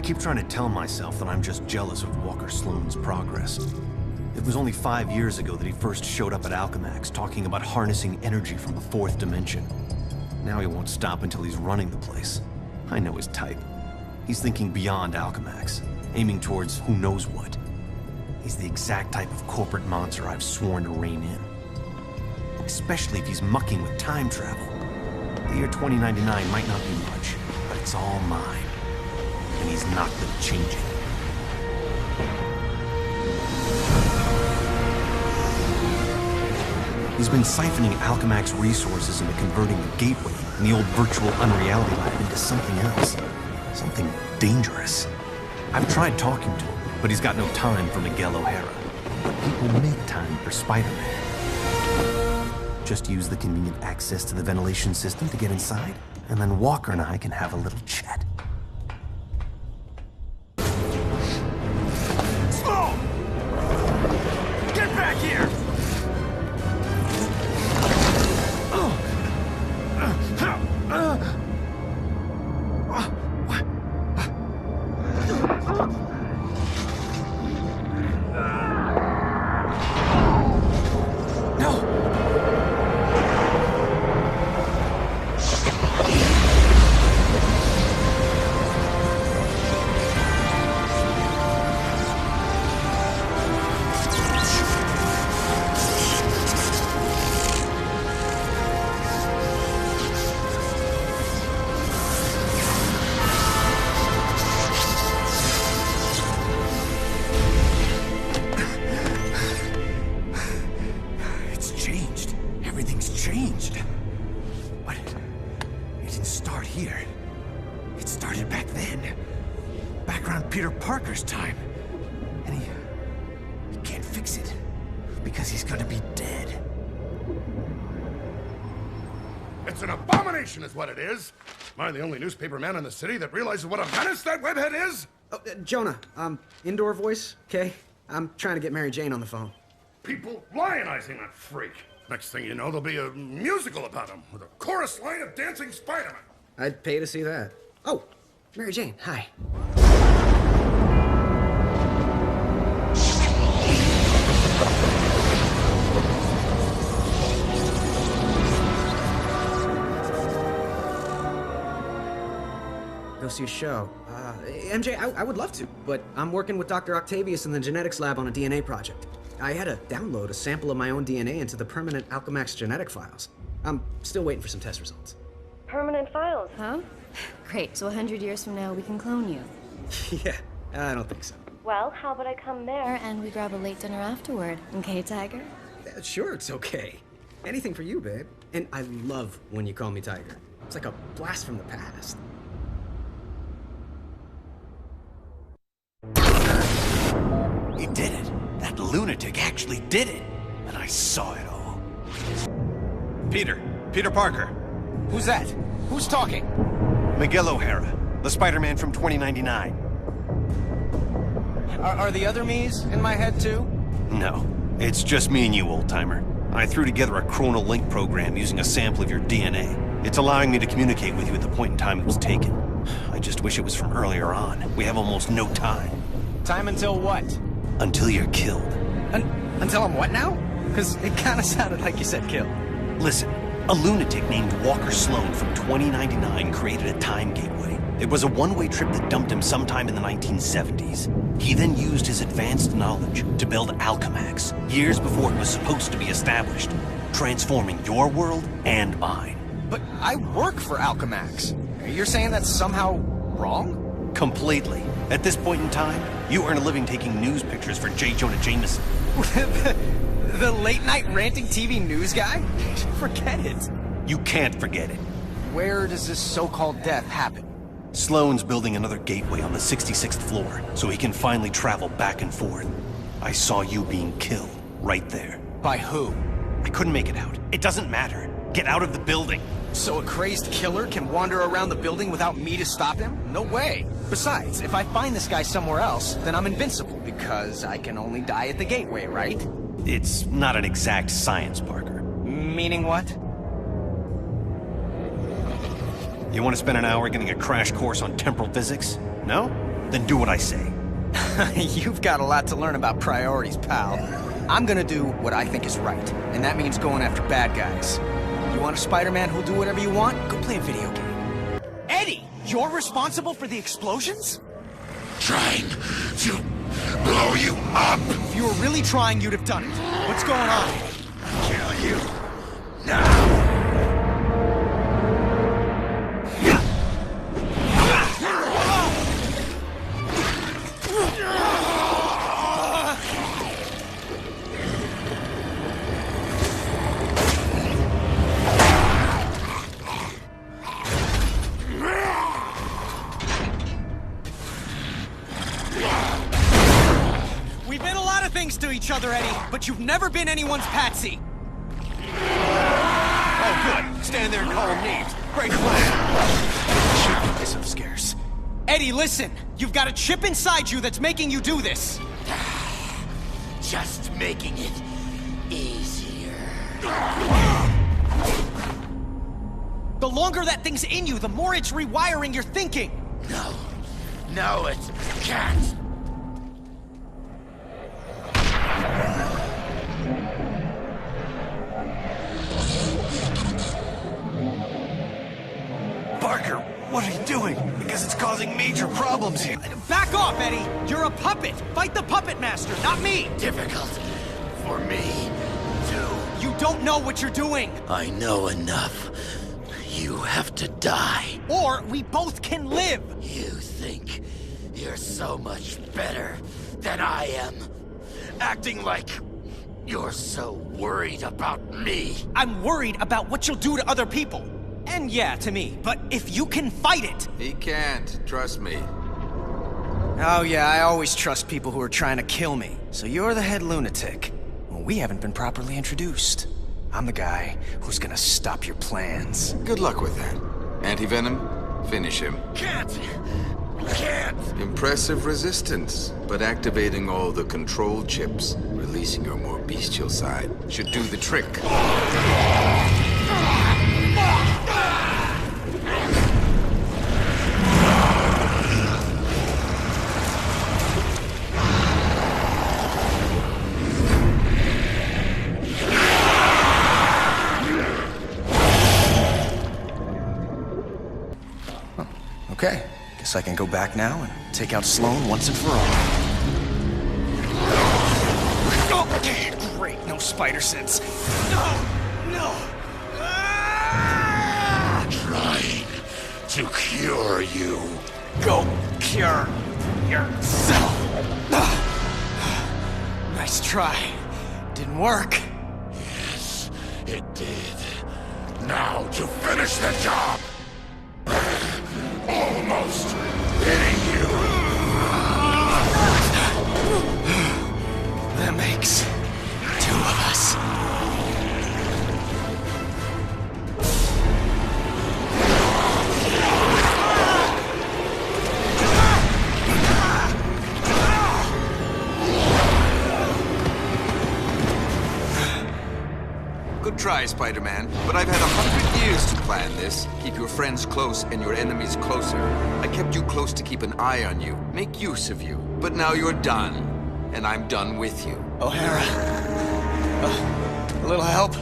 keep trying to tell myself that I'm just jealous of Walker Sloan's progress. It was only 5 years ago that he first showed up at Alchemax, talking about harnessing energy from the fourth dimension. Now he won't stop until he's running the place. I know his type. He's thinking beyond Alchemax, aiming towards who knows what. He's the exact type of corporate monster I've sworn to rein in. Especially if he's mucking with time travel. The year 2099 might not be much, but it's all mine. And he's not gonna change it. He's been siphoning Alchemax resources into converting the Gateway and the old virtual unreality lab into something else. Something dangerous. I've tried talking to him, but he's got no time for Miguel O'Hara. But people make time for Spider-Man. Just use the convenient access to the ventilation system to get inside, and then Walker and I can have a little chat. Sloan! Get back here! Peter Parker's time. And he can't fix it because he's gonna be dead. It's an abomination is what it is. Am I the only newspaper man in the city that realizes what a menace that webhead is? Oh, Jonah, indoor voice, okay? I'm trying to get Mary Jane on the phone. People lionizing that freak. Next thing you know, there'll be a musical about him with a chorus line of dancing Spider-Man. I'd pay to see that. Oh, Mary Jane, hi. Go see a show. MJ, I would love to, but I'm working with Dr. Octavius in the genetics lab on a DNA project. I had to download a sample of my own DNA into the permanent Alchemax genetic files. I'm still waiting for some test results. Permanent files, huh? Great, so 100 years from now we can clone you. Yeah, I don't think so. Well, how about I come there and we grab a late dinner afterward, okay, Tiger? Sure, it's okay. Anything for you, babe. And I love when you call me Tiger. It's like a blast from the past. He did it. That lunatic actually did it. And I saw it all. Peter Parker. Who's that? Who's talking? Miguel O'Hara, the Spider-Man from 2099. Are the other me's in my head too? No, it's just me and you, old-timer. I threw together a chronal link program using a sample of your DNA. It's allowing me to communicate with you at the point in time it was taken. I just wish it was from earlier on. We have almost no time. Time until what? Until you're killed. Until I'm what now? Because it kind of sounded like you said kill. Listen, a lunatic named Walker Sloan from 2099 created a time gateway. It was a one-way trip that dumped him sometime in the 1970s. He then used his advanced knowledge to build Alchemax, years before it was supposed to be established, transforming your world and mine. But I work for Alchemax. You're saying that's somehow wrong? Completely. At this point in time, you earn a living taking news pictures for J. Jonah Jameson. The late-night ranting TV news guy? Forget it. You can't forget it. Where does this so-called death happen? Sloan's building another gateway on the 66th floor, so he can finally travel back and forth. I saw you being killed, right there. By who? I couldn't make it out. It doesn't matter. Get out of the building. So a crazed killer can wander around the building without me to stop him? No way. Besides, if I find this guy somewhere else, then I'm invincible, because I can only die at the gateway, right? It's not an exact science, Parker. Meaning what? You want to spend an hour getting a crash course on temporal physics? No? Then do what I say. You've got a lot to learn about priorities, pal. I'm gonna do what I think is right, and that means going after bad guys. You want a Spider-Man who'll do whatever you want? Go play a video game. Eddie, you're responsible for the explosions? Trying to blow you up. If you were really trying, you'd have done it. What's going on? Kill you now. We've been a lot of things to each other, Eddie, but you've never been anyone's patsy. Oh, good. Stand there and call them names. Great plan. Shoot this upstairs. Eddie, listen. You've got a chip inside you that's making you do this. Just making it easier. The longer that thing's in you, the more it's rewiring your thinking. No, it can't. Parker, what are you doing? Because it's causing major problems here. Back off, Eddie! You're a puppet! Fight the puppet master, not me! Difficult for me to... You don't know what you're doing! I know enough. You have to die. Or we both can live! You think you're so much better than I am. Acting like you're so worried about me. I'm worried about what you'll do to other people. And yeah, to me. But if you can fight it... He can't, trust me. Oh yeah, I always trust people who are trying to kill me. So you're the head lunatic. Well, we haven't been properly introduced. I'm the guy who's gonna stop your plans. Good luck with that. Anti-Venom, finish him. Can't. Impressive resistance, but activating all the control chips, releasing your more bestial side, should do the trick. Okay, guess I can go back now and take out Sloan once and for all. Oh, great, no spider sense. No! Trying to cure you. Go cure yourself. Nice try. Didn't work. Yes, it did. Now to finish the job. Almost hitting you. That makes two of us. Good try, Spider-Man, but I've had 100 years to plan this. Keep your friends close and your enemies closer. I kept you close to keep an eye on you, make use of you. But now you're done, and I'm done with you. O'Hara. A little help?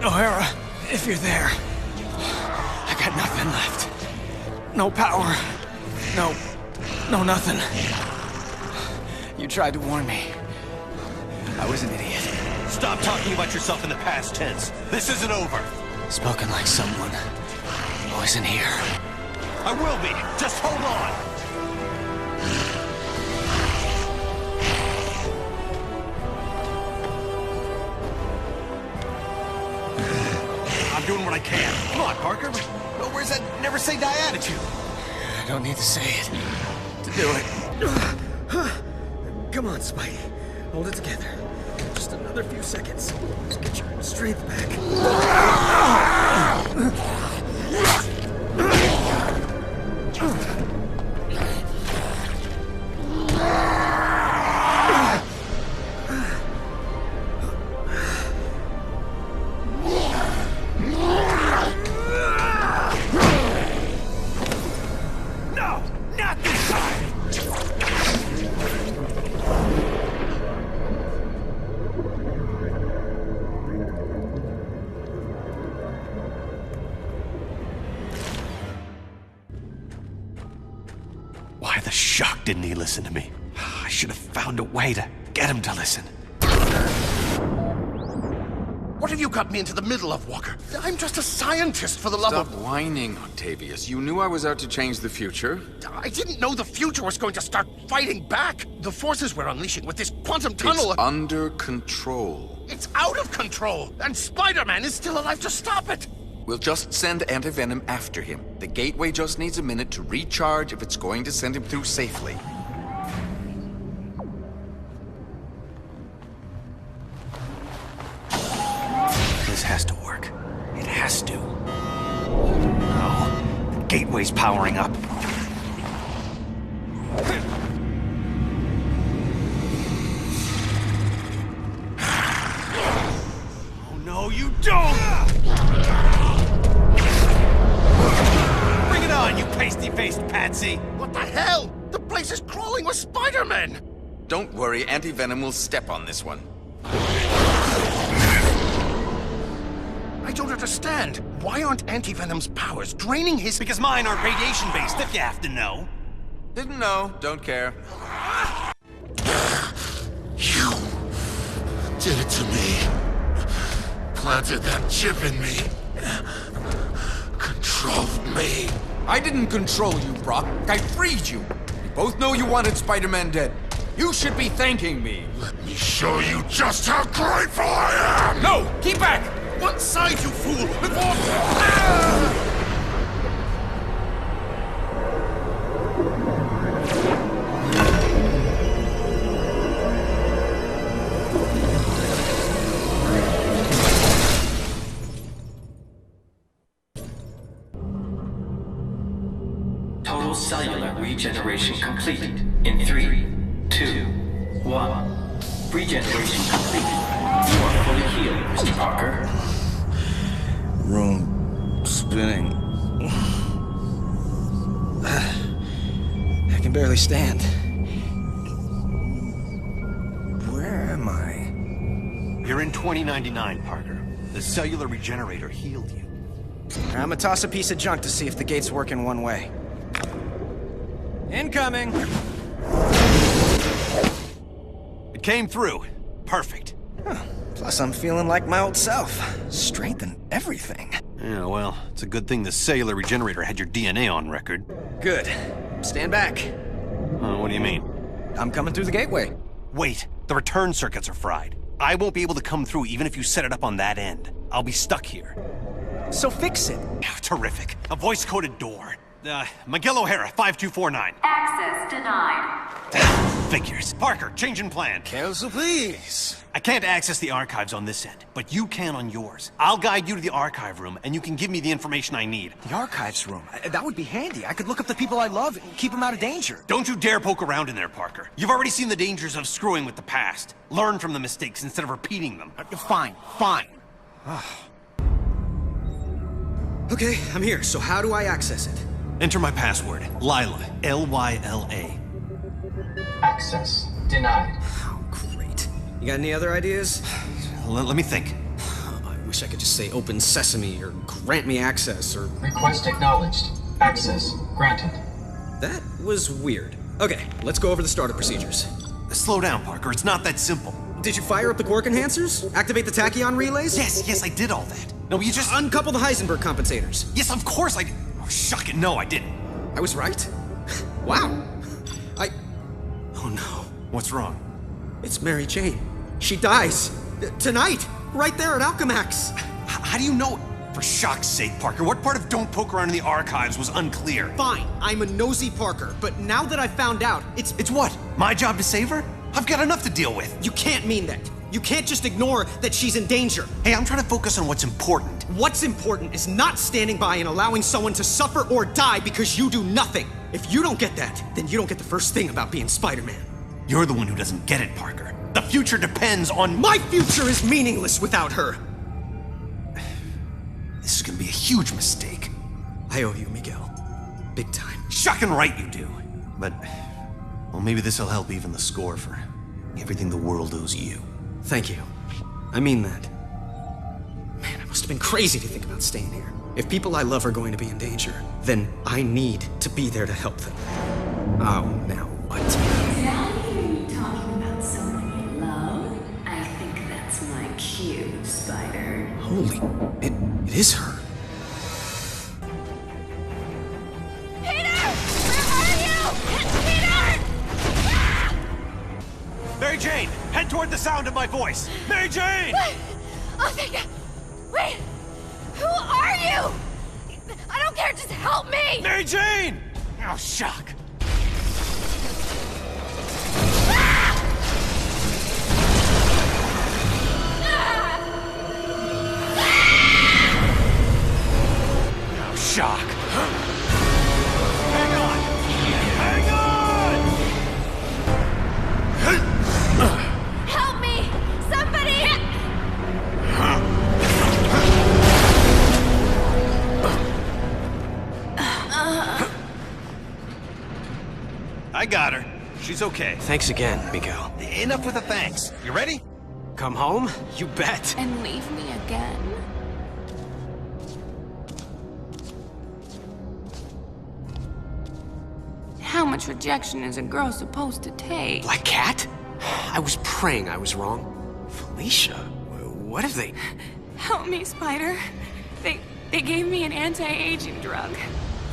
O'Hara, if you're there, I got nothing left. No power. No nothing. You tried to warn me. I was an idiot. Stop talking about yourself in the past tense. This isn't over. Spoken like someone who isn't here. I will be. Just hold on. I'm doing what I can. Come on, Parker. Oh, where's that never say die attitude? I don't need to say it to do it. Come on, Spidey. Hold it together. Just another few seconds. Just get your strength back. listen to me. I should have found a way to get him to listen. What have you got me into the middle of, Walker? I'm just a scientist, for the love Stop of... whining, Octavius. You knew I was out to change the future. I didn't know the future was going to start fighting back. The forces we're unleashing with this quantum tunnel... It's under control. It's out of control, and Spider-Man is still alive to stop it. We'll just send Anti-Venom after him. The gateway just needs a minute to recharge if it's going to send him through safely. This has to work. It has to. Oh, the gateway's powering up. Oh no, you don't! Bring it on, you pasty-faced patsy! What the hell? The place is crawling with Spider-Men! Don't worry, Anti-Venom will step on this one. I don't understand. Why aren't Anti-Venom's powers draining his... Because mine aren't radiation-based, if you have to know. Didn't know, don't care. You did it to me. Planted that chip in me. Controlled me. I didn't control you, Brock. I freed you. We both know you wanted Spider-Man dead. You should be thanking me. Let me show you just how grateful I am! No! Keep back! One side, you fool! Before... Total cellular regeneration completed in 3, 2, 1. Regeneration completed. You are fully healed, Mr. Parker. Room spinning. I can barely stand. Where am I? You're in 2099, Parker. The cellular regenerator healed you. I'm gonna toss a piece of junk to see if the gate's working one way. Incoming! It came through. Perfect. Huh. Plus, I'm feeling like my old self. Strength and everything. Yeah, well, it's a good thing the cellular regenerator had your DNA on record. Good. Stand back. What do you mean? I'm coming through the gateway. Wait, the return circuits are fried. I won't be able to come through even if you set it up on that end. I'll be stuck here. So fix it. Terrific. A voice-coded door. Miguel O'Hara, 5249. Access denied. Figures. Parker, change in plan. Cancel, please. I can't access the archives on this end, but you can on yours. I'll guide you to the archive room, and you can give me the information I need. The archives room? That would be handy. I could look up the people I love and keep them out of danger. Don't you dare poke around in there, Parker. You've already seen the dangers of screwing with the past. Learn from the mistakes instead of repeating them. Fine. Okay, I'm here. So how do I access it? Enter my password. Lyla. L-Y-L-A. Access denied. Oh, great. You got any other ideas? Let me think. I wish I could just say open sesame or grant me access or... Request acknowledged. Access granted. That was weird. Okay, let's go over the startup procedures. Slow down, Parker. It's not that simple. Did you fire up the quark enhancers? Activate the tachyon relays? Yes, I did all that. No, you just... Uncouple the Heisenberg compensators. Yes, of course I did. Oh, shuck it. No, I didn't. I was right? Wow. Oh no. What's wrong? It's Mary Jane. She dies. Tonight. Right there at Alchemax. How do you know? For shock's sake, Parker, what part of don't poke around in the archives was unclear? Fine, I'm a nosy Parker, but now that I found out, it's what? My job to save her? I've got enough to deal with. You can't mean that. You can't just ignore that she's in danger. Hey, I'm trying to focus on what's important. What's important is not standing by and allowing someone to suffer or die because you do nothing. If you don't get that, then you don't get the first thing about being Spider-Man. You're the one who doesn't get it, Parker. The future depends on... My future is meaningless without her. This is gonna be a huge mistake. I owe you, Miguel. Big time. Shocking right you do. But, well, maybe this'll help even the score for everything the world owes you. Thank you. I mean that. Man, I must have been crazy to think about staying here. If people I love are going to be in danger, then I need to be there to help them. Oh, now what? is her? Mary Jane, head toward the sound of my voice. Mary Jane! Oh, thank God. Wait! Who are you? I don't care, just help me! Mary Jane! Oh, shock. Oh, shock. Hang on! Hang on! Help me! Somebody! I got her. She's okay. Thanks again, Miguel. Enough with the thanks. You ready? Come home? You bet. And leave me again? How much rejection is a girl supposed to take? Black Cat? I was praying I was wrong. Felicia, what if they... Help me, Spider. They gave me an anti-aging drug.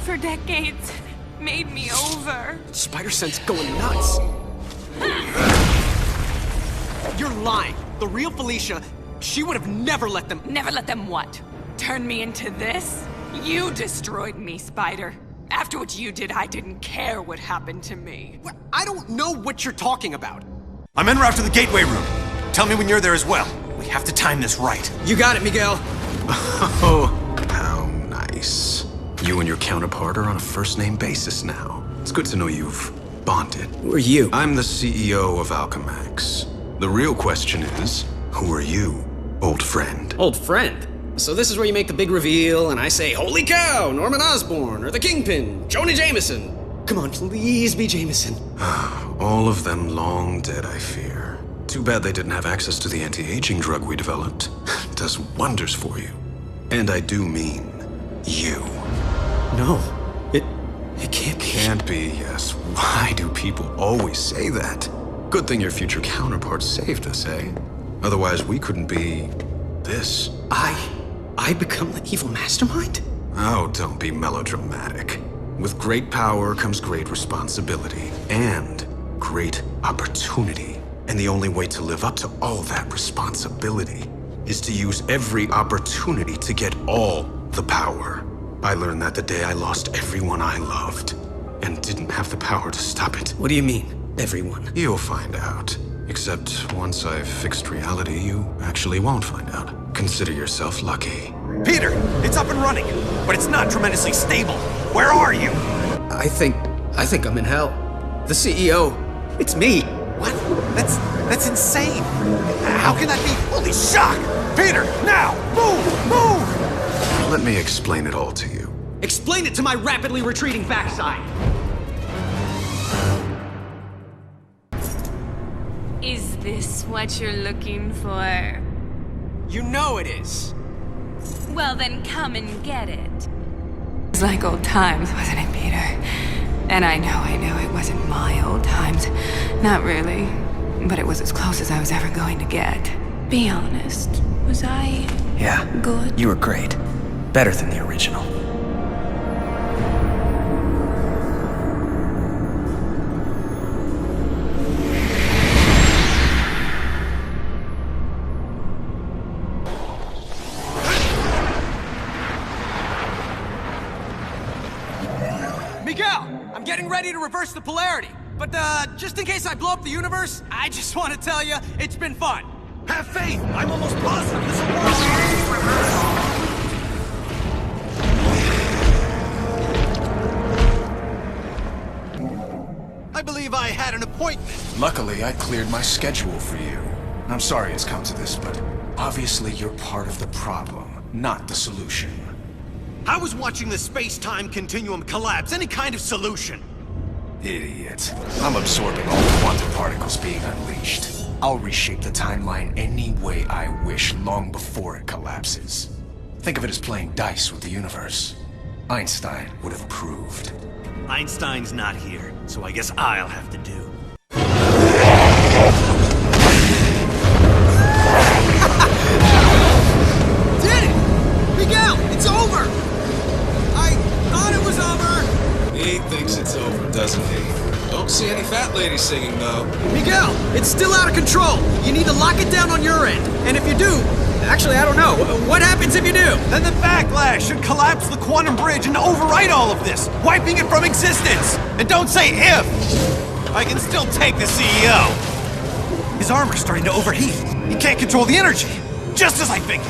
For decades. Made me over. Spider Sense going nuts. You're lying. The real Felicia, she would have never let them... Never let them what? Turn me into this? You destroyed me, Spider. After what you did, I didn't care what happened to me. I don't know what you're talking about. I'm en route to the gateway room. Tell me when you're there as well. We have to time this right. You got it, Miguel. Oh, how nice. You and your counterpart are on a first-name basis now. It's good to know you've bonded. Who are you? I'm the CEO of Alchemax. The real question is, who are you, old friend? Old friend? So this is where you make the big reveal, and I say, holy cow, Norman Osborn, or the Kingpin, Jonah Jameson. Come on, please be Jameson. All of them long dead, I fear. Too bad they didn't have access to the anti-aging drug we developed. It does wonders for you. And I do mean you. No, it can't be. Can't be, yes. Why do people always say that? Good thing your future counterpart saved us, eh? Otherwise, we couldn't be... this. I become the evil mastermind? Oh, don't be melodramatic. With great power comes great responsibility and great opportunity. And the only way to live up to all that responsibility is to use every opportunity to get all the power. I learned that the day I lost everyone I loved and didn't have the power to stop it. What do you mean, everyone? You'll find out. Except once I've fixed reality, you actually won't find out. Consider yourself lucky. Peter, it's up and running, but it's not tremendously stable. Where are you? I think I'm in hell. The CEO, it's me. What? That's insane. How can that be? Holy shock! Peter, now! Move! Let me explain it all to you. Explain it to my rapidly retreating backside. Is this what you're looking for? You know it is. Well, then come and get it. It's like old times, wasn't it, Peter? And I know it wasn't my old times. Not really. But it was as close as I was ever going to get. Be honest. Was I... Yeah. Good? You were great. Better than the original. Miguel, I'm getting ready to reverse the polarity. But just in case I blow up the universe, I just want to tell you, it's been fun. Have faith! I'm almost positive this will work! I believe I had an appointment. Luckily, I cleared my schedule for you. I'm sorry it's come to this, but obviously you're part of the problem, not the solution. How is watching the space-time continuum collapse any kind of solution? Idiot. I'm absorbing all the quantum particles being unleashed. I'll reshape the timeline any way I wish long before it collapses. Think of it as playing dice with the universe. Einstein would have approved. Einstein's not here, so I guess I'll have to do. Did it! Miguel! Miguel, it's still out of control. You need to lock it down on your end. And if you do, actually, I don't know. What happens if you do? Then the backlash should collapse the quantum bridge and overwrite all of this, wiping it from existence. And don't say if. I can still take the CEO. His armor's starting to overheat. He can't control the energy, just as I figured.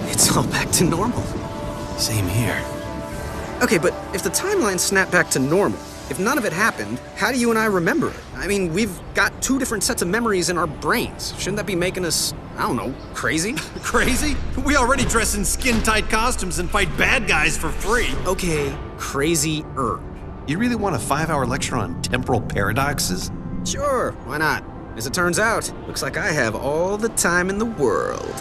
It's all back to normal. Same here. Okay, but if the timeline snapped back to normal, if none of it happened, how do you and I remember it? I mean, we've got two different sets of memories in our brains. Shouldn't that be making us, I don't know, crazy? Crazy? We already dress in skin-tight costumes and fight bad guys for free. Okay, crazy-er. You really want a 5-hour lecture on temporal paradoxes? Sure, why not? As it turns out, looks like I have all the time in the world.